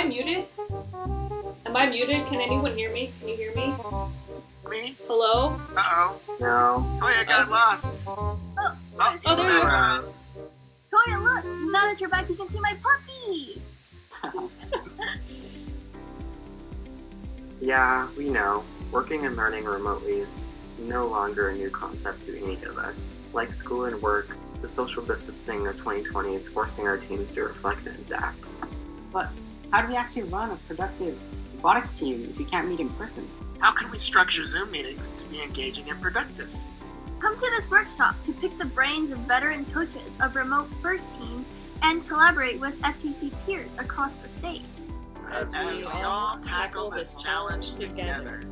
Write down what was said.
I muted? Am I muted? Can anyone hear me? Can you hear me? Me? Hello? Uh-oh. No. Oh, I got lost. Oh, It's there you back are. on. Toya, look! Now that you're back, you can see my puppy! Yeah, we know. Working and learning remotely is no longer a new concept to any of us. Like school and work, the social distancing of 2020 is forcing our teams to reflect and adapt. But how do we actually run a productive robotics team if we can't meet in person? How can we structure Zoom meetings to be engaging and productive? Come to this workshop to pick the brains of veteran coaches of remote first teams and collaborate with FTC peers across the state. As we all tackle this challenge together.